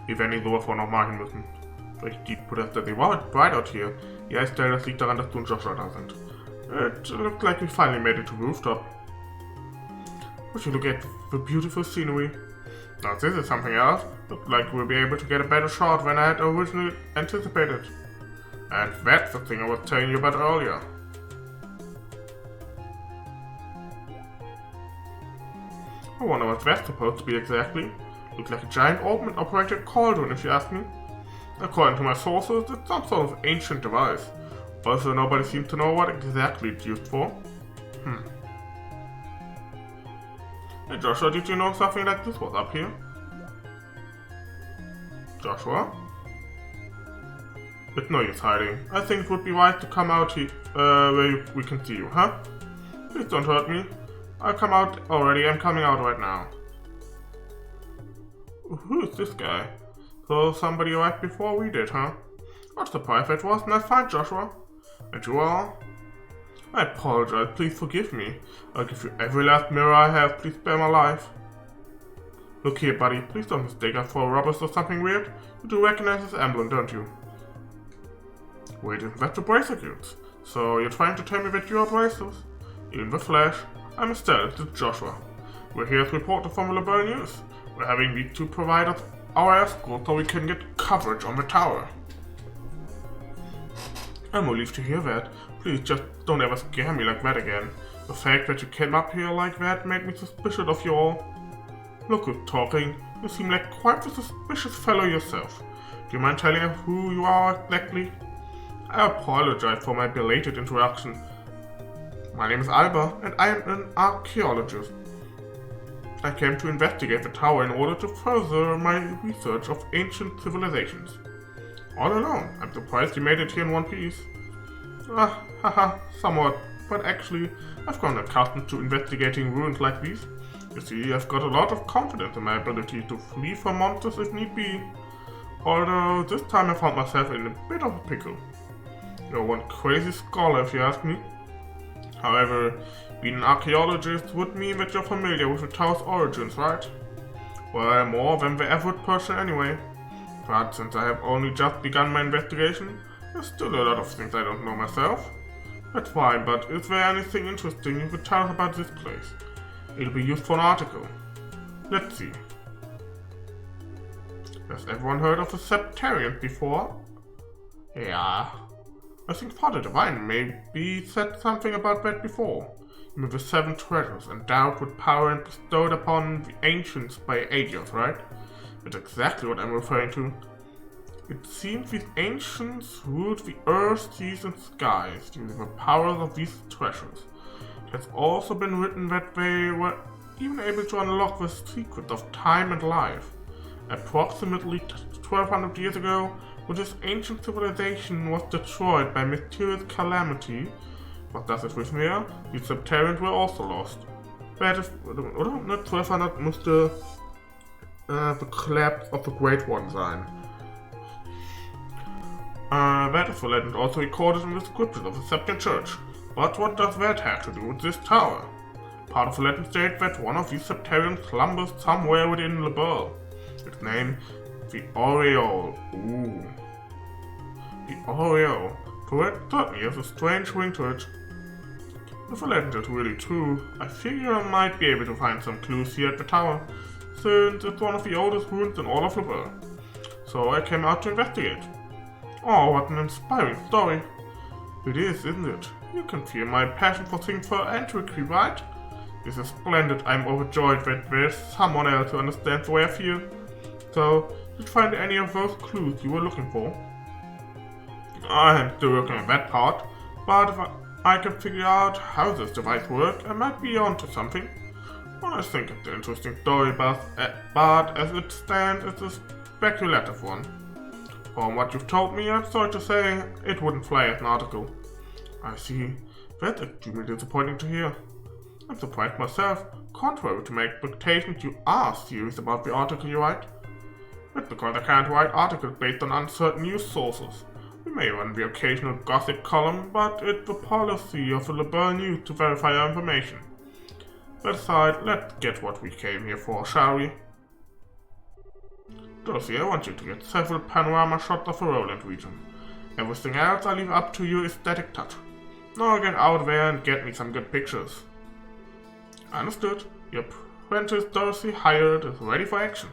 Die werden ihn sowas von noch machen müssen. Die Proteste, they were bright out here. Ja, ich stelle, das liegt daran, dass du und Joshua da sind. It looks like we finally made it to the rooftop. Would you look at the beautiful scenery? Now this is something else. Looks like we'll be able to get a better shot than I had originally anticipated. And that's the thing I was telling you about earlier. I wonder what that's supposed to be exactly. Looks like a giant open-operated cauldron, if you ask me. According to my sources, it's some sort of ancient device. Also, nobody seems to know what exactly it's used for. Hey Joshua, did you know something like this was up here? Joshua? It's no use hiding. I think it would be wise to come out here, where we can see you, huh? Please don't hurt me. I'll come out already. I'm coming out right now. Who is this guy? So somebody arrived before we did, huh? What surprise that was. Nice find, Joshua. And you are? I apologize. Please forgive me. I'll give you every last mirror I have. Please spare my life. Look here, buddy. Please don't mistake us for robbers or something weird. You do recognize this emblem, don't you? Wait, isn't that the bracer guilds? So you're trying to tell me that you are bracers? In the flesh. I'm Estelle. This is Joshua. We're here to report from the Liberal News. We're having these two provide us our escort so we can get coverage on the tower. I'm relieved to hear that. Please just don't ever scare me like that again. The fact that you came up here like that made me suspicious of you all. Look who's talking. You seem like quite the suspicious fellow yourself. Do you mind telling us who you are exactly? I apologize for my belated introduction. My name is Alba, and I am an archaeologist. I came to investigate the tower in order to further my research of ancient civilizations. All alone, I'm surprised you made it here in one piece. Somewhat, but actually, I've grown accustomed to investigating ruins like these. You see, I've got a lot of confidence in my ability to flee from monsters if need be. Although, this time I found myself in a bit of a pickle. You're one crazy scholar if you ask me. However, being an archaeologist would mean that you're familiar with the tower's origins, right? Well, more than the average person anyway. But since I have only just begun my investigation, there's still a lot of things I don't know myself. That's fine, but is there anything interesting you could tell us about this place? It'll be used for an article. Let's see. Has everyone heard of the Septarians before? Yeah. I think Father Divine maybe said something about that before. You mean the 7 treasures endowed with power and bestowed upon the ancients by Aegis, right? That's exactly what I'm referring to. It seems these ancients ruled the earth, seas, and skies using the powers of these treasures. It has also been written that they were even able to unlock the secrets of time and life. Approximately 1200 years ago, when this ancient civilization was destroyed by mysterious calamity, what does it with me? The Septarians were also lost. That is, not 1200 müsste the collapse of the Great One sein. That is the legend also recorded in the scriptures of the Septian Church. But what does that have to do with this tower? Part of the legend states that one of these Septarians slumbers somewhere within Liberal. Its name, the Aureole. Ooh. The Aureole. It certainly has a strange ring to it. If the legend is really true, I figure I might be able to find some clues here at the tower, since it's one of the oldest ruins in all of Liberal. So I came out to investigate. Oh, what an inspiring story. It is, isn't it? You can feel my passion for things for antiquity, right? This is splendid. I'm overjoyed that there's someone else who understands the way I feel. So, did you find any of those clues you were looking for? I am still working on that part, but if I can figure out how this device works, I might be onto something. Well, I think it's an interesting story, but as it stands, it's a speculative one. From what you've told me, I'm sorry to say, it wouldn't fly as an article. I see. That's extremely disappointing to hear. I'm surprised myself. Contrary to my expectations, you are serious about the article you write. That's because I can't write articles based on uncertain news sources. We may run the occasional gossip column, but it's the policy of the Liberal News to verify our information. That aside, let's get what we came here for, shall we? Dorsey, I want you to get several panorama shots of the Roland region. Everything else I leave up to your aesthetic touch. Now get out there and get me some good pictures. Understood. Your apprentice Dorsey hired is ready for action.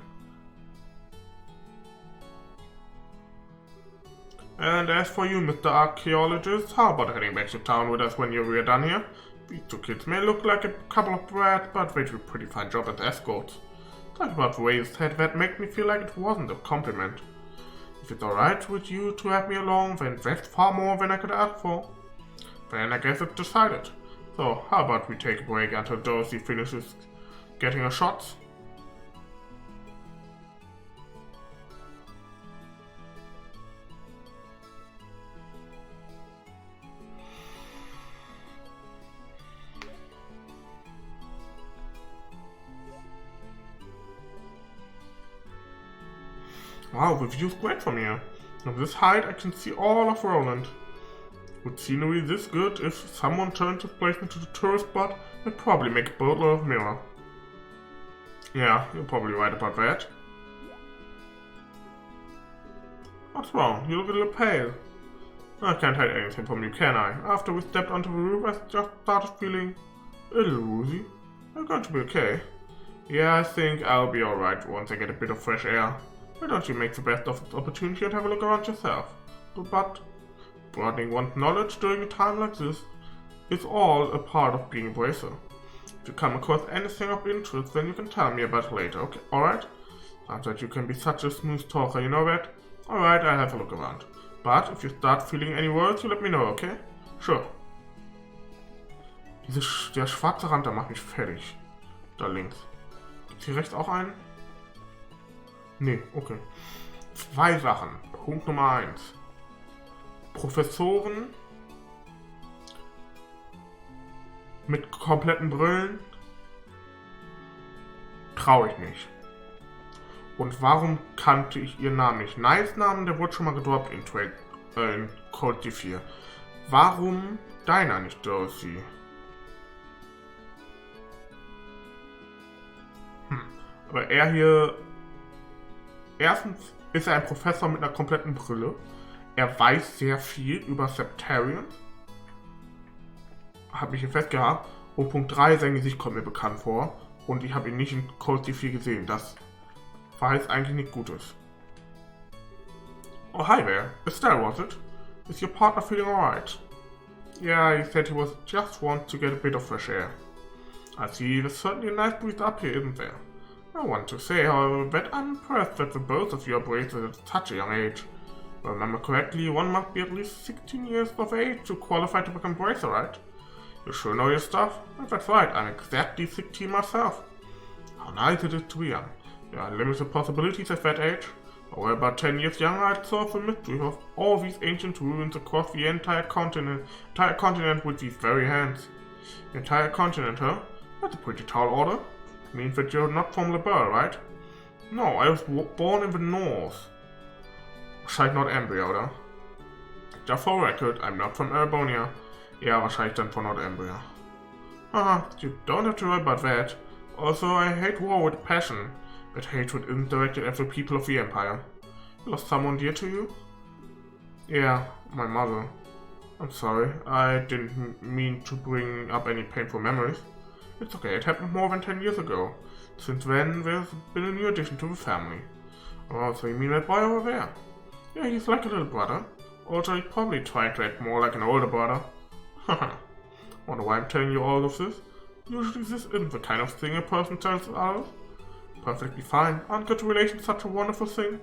And as for you, Mr. Archaeologist, how about heading back to town with us when you're done here? These two kids may look like a couple of brats, but they do a pretty fine job as escorts. Talk about raised head, that make me feel like it wasn't a compliment. If it's alright with you to have me along, then that's far more than I could ask for. Then I guess it's decided. So, how about we take a break until Dorsey finishes getting her shots? Wow, the view's great from here. From this height I can see all of Roland. With scenery this good, if someone turned this place into the tourist spot, they'd probably make a boatload of mirror. Yeah, you're probably right about that. What's wrong? You look a little pale. I can't hide anything from you, can I? After we stepped onto the roof, I just started feeling a little woozy. I'm going to be okay. Yeah, I think I'll be alright once I get a bit of fresh air. Why don't you make the best of the opportunity and have a look around yourself? But broadening one's knowledge during a time like this is all a part of being a bracer. If you come across anything of interest, then you can tell me about it later, okay? Alright? Sounds like you can be such a smooth talker, you know that? Alright, I'll have a look around. But if you start feeling any words, you let me know, okay? Sure. Der schwarze Rand, der macht mich fertig. Da links. Gibt's hier rechts auch einen? Nee, okay. Zwei Sachen. Punkt Nummer 1. Professoren mit kompletten Brillen traue ich nicht. Und warum kannte ich ihren Namen nicht? Nice Namen, der wurde schon mal gedroppt in Code 4. Warum deiner nicht, Dorsey? Aber er hier... Erstens ist er ein Professor mit einer kompletten Brille. Er weiß sehr viel über Septarian. Habe ich hier festgehabt. Und Punkt 3, sein Gesicht kommt mir bekannt vor. Und ich habe ihn nicht in Code 4 gesehen. Das war jetzt eigentlich nicht Gutes. Oh, hi there. Estelle, was it? Is your partner feeling alright? Yeah, he said he was just want to get a bit of fresh air. I see, there's certainly a nice breeze up here, isn't there? I want to say, however, that I'm impressed that the both of you are bracers at such a young age. If I remember correctly, one must be at least 16 years of age to qualify to become bracer, right? You sure know your stuff? That's right, I'm exactly 16 myself. How nice it is to be young. There are limited possibilities at that age. But we're about 10 years younger, I'd solve the mystery of all these ancient ruins across the entire continent with these very hands. The entire continent, huh? That's a pretty tall order. Means that you're not from Lebel, right? No, I was born in the north. Wahrscheinlich Nordembria, oder? Just for record, I'm not from Erebonia. Ja, wahrscheinlich dann von Nordembria. Haha, you don't have to worry about that. Also, I hate war with passion. But hatred isn't directed at the people of the Empire. You lost someone dear to you? Yeah, my mother. I'm sorry, I didn't mean to bring up any painful memories. It's okay, it happened more than 10 years ago. Since then, there's been a new addition to the family. Oh, so you mean that boy over there? Yeah, he's like a little brother. Also, he's probably trying to act more like an older brother. Haha. Wonder why I'm telling you all of this? Usually this isn't the kind of thing a person tells others. Perfectly fine. Aren't good relations such a wonderful thing?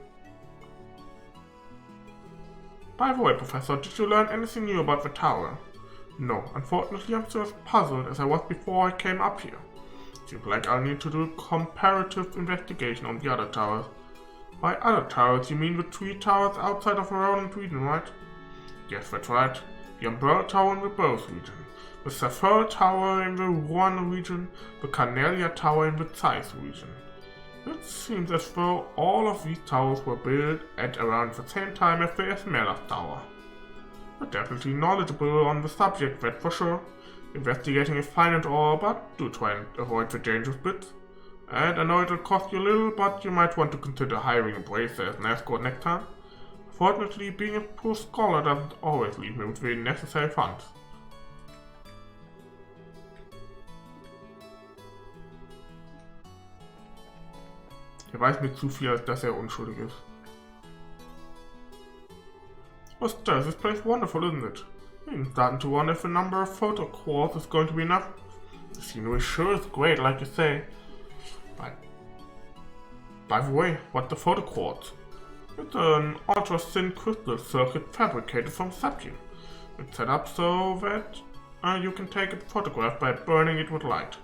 By the way, Professor, did you learn anything new about the tower? No, unfortunately I'm still as puzzled as I was before I came up here. Seems like I'll need to do a comparative investigation on the other towers. By other towers, you mean the 3 towers outside of the Roland region, right? Yes, that's right. The Umbrella Tower in the Bose region, the Saphir Tower in the Rouen region, the Carnelia Tower in the Zeiss region. It seems as though all of these towers were built at around the same time as the Esmeralda Tower. You're definitely knowledgeable on the subject, that's for sure. Investigating is fine and all, but do try and avoid the dangerous bits. And I know it'll cost you a little, but you might want to consider hiring a bracer as an escort next time. Fortunately, being a poor scholar doesn't always leave me with the necessary funds. Weiß mir zu viel, als dass unschuldig ist. What's this? This place is wonderful, isn't it? I'm starting to wonder if the number of photo quartz is going to be enough. The scenery sure is great, like you say. By the way, what's the photo quartz? It's an ultra-thin crystal circuit fabricated from sapphire. It's set up so that you can take a photograph by burning it with light.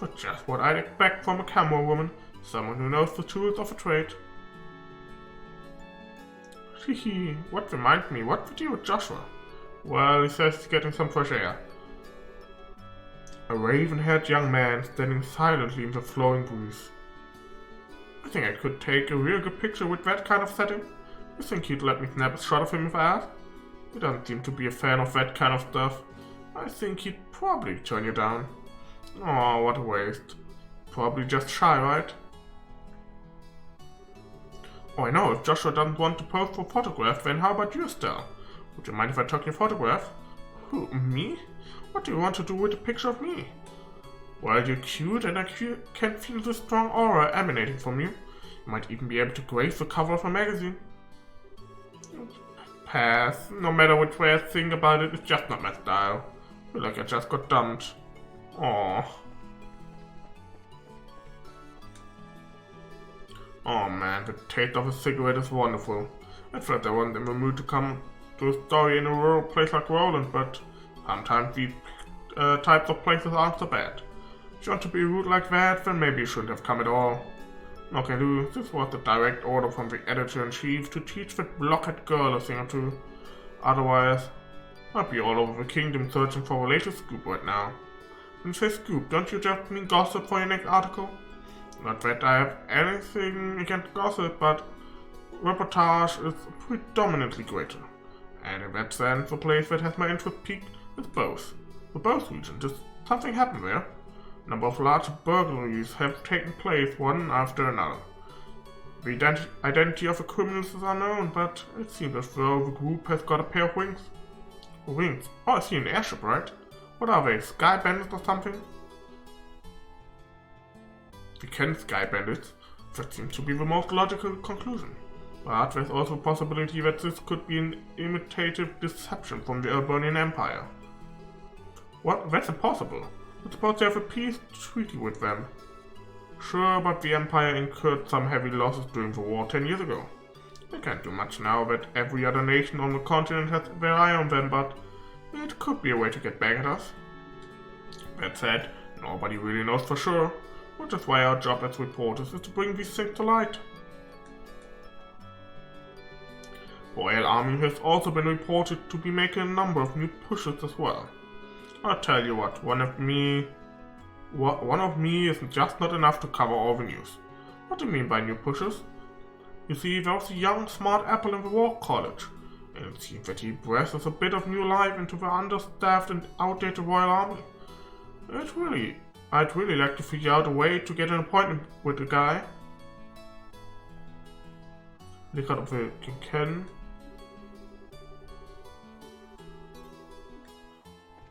But just what I'd expect from a camera woman, someone who knows the tools of a trade. Hehe, what reminds me, what's the deal with Joshua? Well, he says he's getting some fresh air. A raven-haired young man standing silently in the flowing breeze. I think I could take a real good picture with that kind of setting. You think he'd let me snap a shot of him if I asked? He doesn't seem to be a fan of that kind of stuff. I think he'd probably turn you down. Oh, what a waste. Probably just shy, right? Oh, I know, if Joshua doesn't want to pose for a photograph, then how about you, Estelle? Would you mind if I took your photograph? Who, me? What do you want to do with a picture of me? Well, you're cute and I can feel the strong aura emanating from you. You might even be able to grace the cover of a magazine. Pass. No matter which way I think about it, it's just not my style. I feel like I just got dumped. Aww. Oh man, the taste of a cigarette is wonderful. At first I wasn't in the mood to come to a story in a rural place like Roland, but sometimes these types of places aren't so bad. If you want to be rude like that, then maybe you shouldn't have come at all. Okay, Lou, this was a direct order from the editor-in-chief to teach that blockhead girl a thing or two. Otherwise, I'd be all over the kingdom searching for a latest scoop right now. When you say scoop, don't you just mean gossip for your next article? Not that I have anything against gossip, but reportage is predominantly greater. And in that sense, the place that has my interest peaked is both. The both region, just something happened there. A number of large burglaries have taken place one after another. The identity of the criminals is unknown, but it seems as though the group has got a pair of wings. Wings? Oh, I see an airship, right? What are they, sky bandits or something? We can sky bandits. That seems to be the most logical conclusion. But there's also a possibility that this could be an imitative deception from the Albanian Empire. What? That's impossible. We're supposed to have a peace treaty with them. Sure, but the Empire incurred some heavy losses during the war 10 years ago. They can't do much now that every other nation on the continent has their eye on them, but it could be a way to get back at us. That said, nobody really knows for sure, which is why our job as reporters is to bring these things to light. The Royal Army has also been reported to be making a number of new pushes as well. I'll tell you what, one of me is just not enough to cover all the news. What do you mean by new pushes? You see, there was a young, smart apple in the War College, and it seems that he breathes a bit of new life into the understaffed and outdated Royal Army. I'd really like to figure out a way to get an appointment with the guy. Ik had op weer kennen.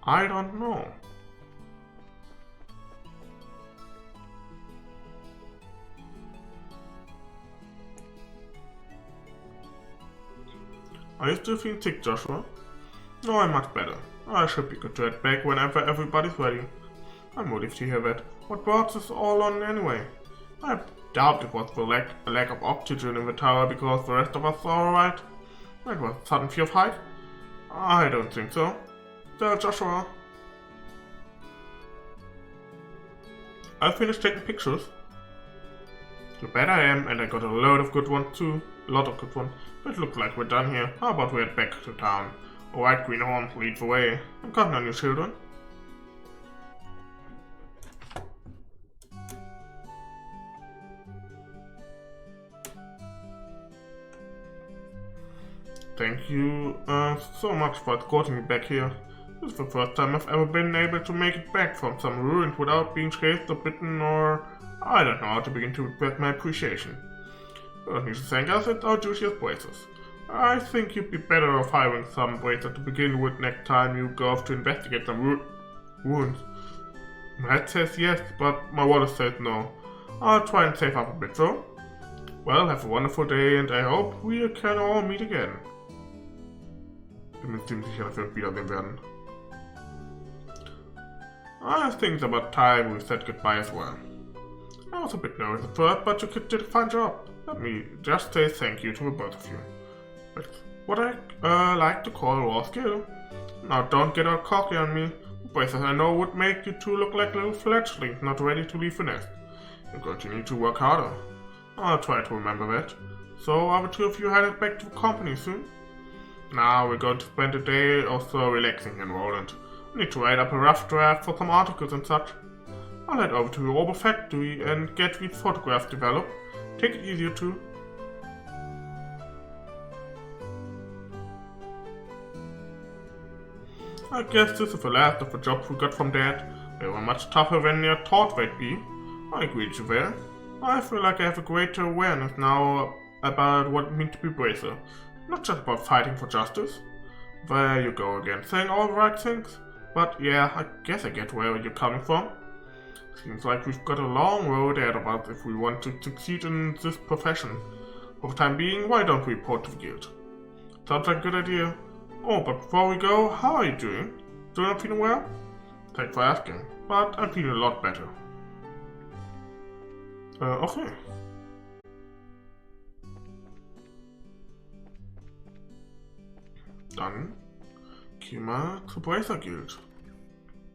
I don't know. Are you still feeling sick, Joshua? No, I'm much better. I should be good to head back whenever everybody's ready. I'm relieved to hear that. What brought this all on anyway? I doubt it was the lack of oxygen in the tower because the rest of us are alright. It was a sudden fear of height? I don't think so. There, Joshua. I finished taking pictures. You bet I am, and I got a load of good ones too. A lot of good ones. But it looks like we're done here. How about we head back to town? A white greenhorn leads the way. I'm counting on you, children. Thank you so much for escorting me back here. This is the first time I've ever been able to make it back from some ruins without being chased or bitten or I don't know how to begin to express my appreciation. You don't need to thank us, it's our duty as bracers. I think you'd be better off hiring some bracer to begin with next time you go off to investigate some ruins. My head says yes, but my wallet says no. I'll try and save up a bit though. Well, have a wonderful day and I hope we can all meet again. Ich bin mir ziemlich sicher, dass wir uns wiedersehen werden. I think it's about time we said goodbye as well. I was a bit nervous at first, but you did a fine job. Let me just say thank you to the both of you. It's what I like to call raw skill. Now don't get all cocky on me. Braces I know would make you two look like little fledglings not ready to leave the nest. You're going to need to work harder. I'll try to remember that. So are the two of you headed back to the company soon? Now we're going to spend a day or so relaxing in Roland. We need to write up a rough draft for some articles and such. I'll head over to the Robo factory and get these photographs developed. Take it easy, you two. I guess this is the last of the jobs we got from Dad. They were much tougher than I thought they'd be. I agree with you there. I feel like I have a greater awareness now about what it means to be bracer. Not just about fighting for justice. There you go again, saying all the right things. But yeah, I guess I get where you're coming from. Seems like we've got a long road ahead of us if we want to succeed in this profession. For the time being, why don't we report to the guild? Sounds like a good idea. Oh, but before we go, how are you doing? Still not feeling well? Thanks for asking, but I'm feeling a lot better. Okay. Dann gehen wir zur Bracer Guild.